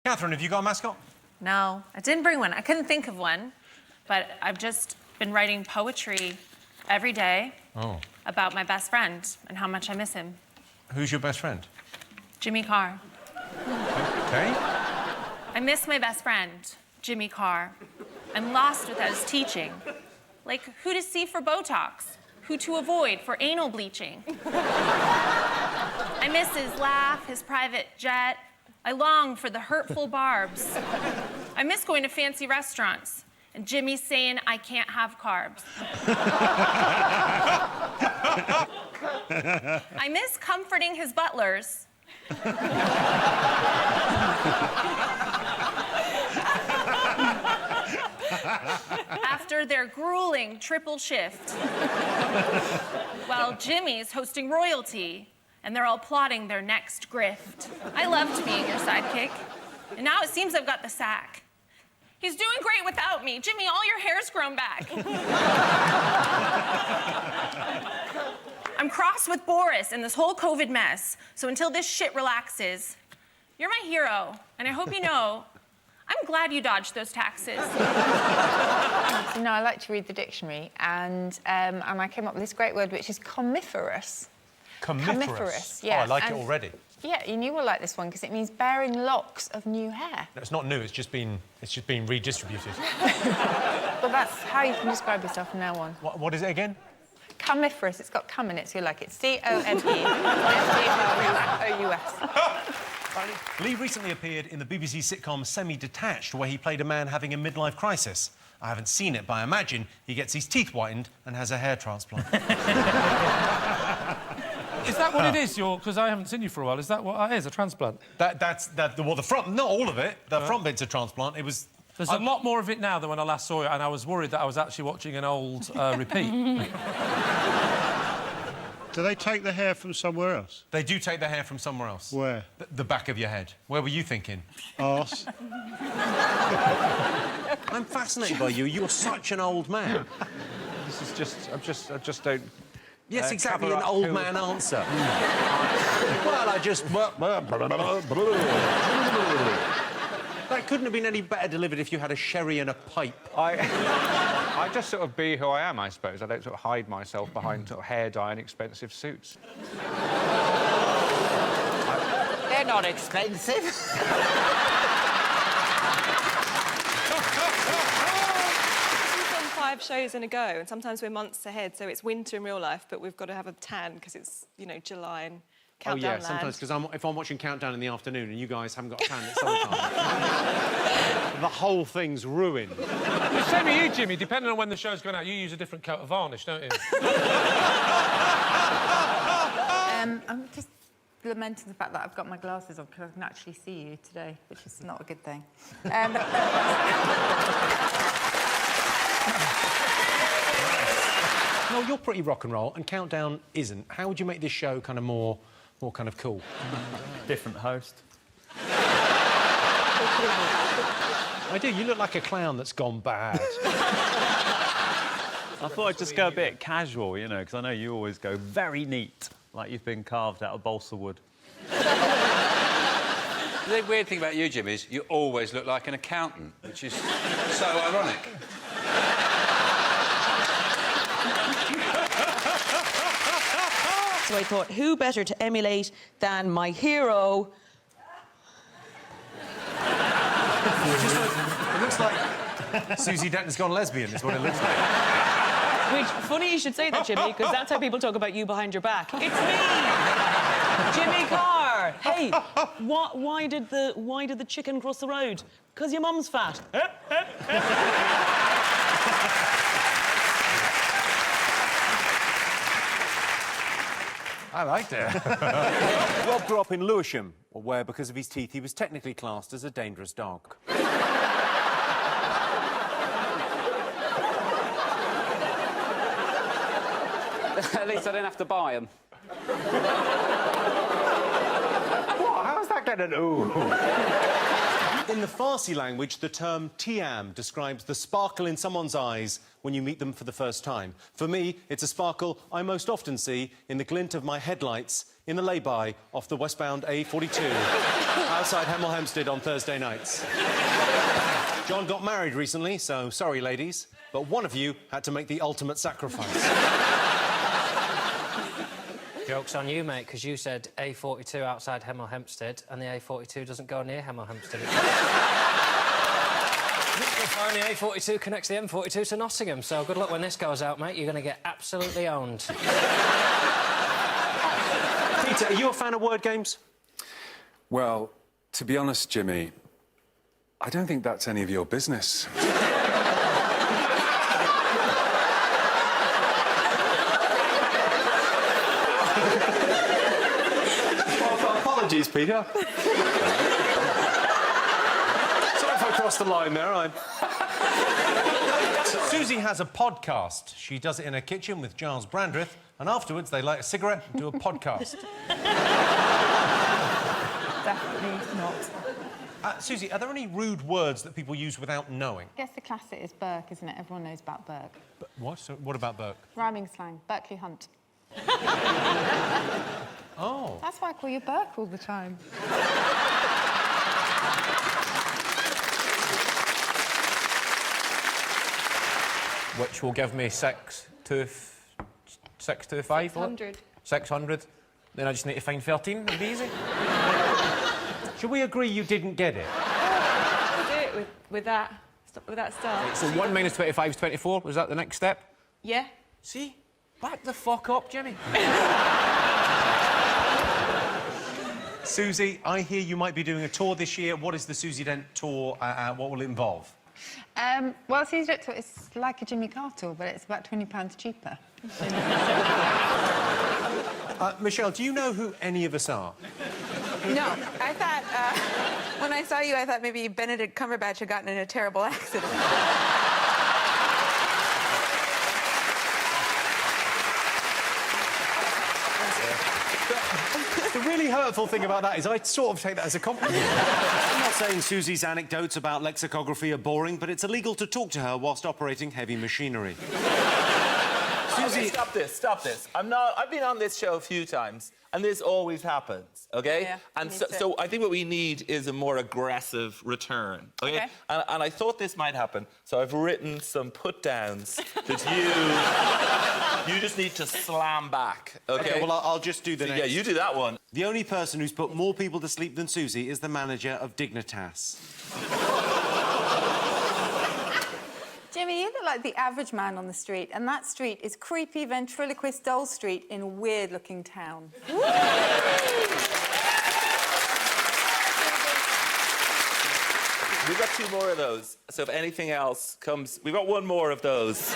Katherine, have you got a mascot? No, I didn't bring one. I couldn't think of one, but I've just been writing poetry every day about my best friend and how much I miss him. Who's your best friend? Jimmy Carr. Okay. I miss my best friend, Jimmy Carr. I'm lost without his teaching. Like who to see for Botox, who to avoid for anal bleaching. I miss his laugh, his private jet. I long for the hurtful barbs. I miss going to fancy restaurants and Jimmy saying I can't have carbs. I miss comforting his butlers. After their grueling triple shift. While Jimmy's hosting royalty and they're all plotting their next grift. I loved being your sidekick, and now it seems I've got the sack. He's doing great without me. Jimmy, all your hair's grown back. I'm cross with Boris in this whole COVID mess, so until this shit relaxes, you're my hero, and I hope you know I'm glad you dodged those taxes. You know, I like to read the dictionary, and I came up with this great word, which is commiferous. Commiferous? Yeah. Oh, I like it already. Yeah, and you will like this one because it means bearing locks of new hair. No, it's not new. It's just been redistributed. Well, that's how you can describe yourself from now on. What is it again? Commiferous. It's got cum in it, so you like it. C-O-M-E-F-E-R-O-U-S. Lee recently appeared in the BBC sitcom Semi-Detached, where he played a man having a midlife crisis. I haven't seen it, but I imagine he gets his teeth whitened and has a hair transplant. Is that what it is? Because I haven't seen you for a while. Is that what it is? A transplant? Well, the front, not all of it. The front bit's a transplant. It was. There's a lot more of it now than when I last saw it, and I was worried that I was actually watching an old repeat. Do they take the hair from somewhere else? They do take the hair from somewhere else. Where? The back of your head. Where were you thinking? Arse. I'm fascinated by you. You're such an old man. This is just, I just don't... Yes, exactly, an old man answer. Well, I just... That couldn't have been any better delivered if you had a sherry and a pipe. I just sort of be who I am, I suppose. I don't sort of hide myself behind sort of hair dye and expensive suits. They're not expensive. We've done 5 shows in a go, and sometimes we're months ahead, so it's winter in real life, but we've got to have a tan because it's, you know, July and Countdown land. Sometimes, because if I'm watching Countdown in the afternoon and you guys haven't got a tan at summertime, the whole thing's ruined. The same with you, Jimmy. Depending on when the show's going out, you use a different coat of varnish, don't you? I'm just lamenting the fact that I've got my glasses on because I can actually see you today, which is not a good thing. No, you're pretty rock and roll, and Countdown isn't. How would you make this show kind of more kind of cool? Different host. I do. You look like a clown that's gone bad. I thought I'd just go a bit casual, you know, because I know you always go very neat, like you've been carved out of balsa wood. The weird thing about you, Jim, is you always look like an accountant, which is so ironic. So I thought, who better to emulate than my hero? It looks like Susie Denton's gone lesbian, is what it looks like. Which, funny you should say that, Jimmy, because that's how people talk about you behind your back. It's me, Jimmy Carr. Hey, why did the chicken cross the road? Because your mum's fat. I liked it. Rob grew up in Lewisham, where, because of his teeth, he was technically classed as a dangerous dog. At least I didn't have to buy them. What? How's that getting an ooh? In the Farsi language, the term tiam describes the sparkle in someone's eyes when you meet them for the first time. For me, it's a sparkle I most often see in the glint of my headlights in the lay-by off the westbound A42 outside Hemel Hempstead on Thursday nights. John got married recently, so sorry, ladies, but one of you had to make the ultimate sacrifice. Joke's on you, mate, because you said A42 outside Hemel Hempstead, and the A42 doesn't go near Hemel Hempstead. The A42 connects the M42 to Nottingham, so good luck when this goes out, mate. You're going to get absolutely owned. Peter, are you a fan of word games? Well, to be honest, Jimmy, I don't think that's any of your business. Apologies, Peter. Sorry if I crossed the line there. Susie has a podcast. She does it in her kitchen with Giles Brandreth, and afterwards they light a cigarette and do a podcast. Definitely not. Susie, are there any rude words that people use without knowing? I guess the classic is Burke, isn't it? Everyone knows about Burke. What? So, what about Burke? Rhyming slang, Berkeley Hunt. Oh. That's why I call you Burke all the time. Which will give me 625, 600. 600. Then I just need to find 13, it'll be easy. Should we agree you didn't get it? We'll do it with that start. So 1 minus 25 is 24, was that the next step? Yeah. See? Back the fuck up, Jimmy. Susie, I hear you might be doing a tour this year. What is the Susie Dent tour? What will it involve? Well, Susie Dent tour is like a Jimmy Carr tour, but it's about £20 cheaper. Michelle, do you know who any of us are? No, I thought, when I saw you, I thought maybe Benedict Cumberbatch had gotten in a terrible accident. The really hurtful thing about that is I sort of take that as a compliment. I'm not saying Susie's anecdotes about lexicography are boring, but it's illegal to talk to her whilst operating heavy machinery. Susie... Okay, stop this. I've been on this show a few times, and this always happens, OK? Yeah, and so I think what we need is a more aggressive return, OK? And I thought this might happen, so I've written some put-downs that you just need to slam back, OK? OK, well, I'll just do the next. Yeah, you do that one. The only person who's put more people to sleep than Susie is the manager of Dignitas. Jimmy, you look like the average man on the street, and that street is creepy ventriloquist doll street in a weird-looking town. We've got 2 more of those, so if anything else comes... We've got 1 more of those.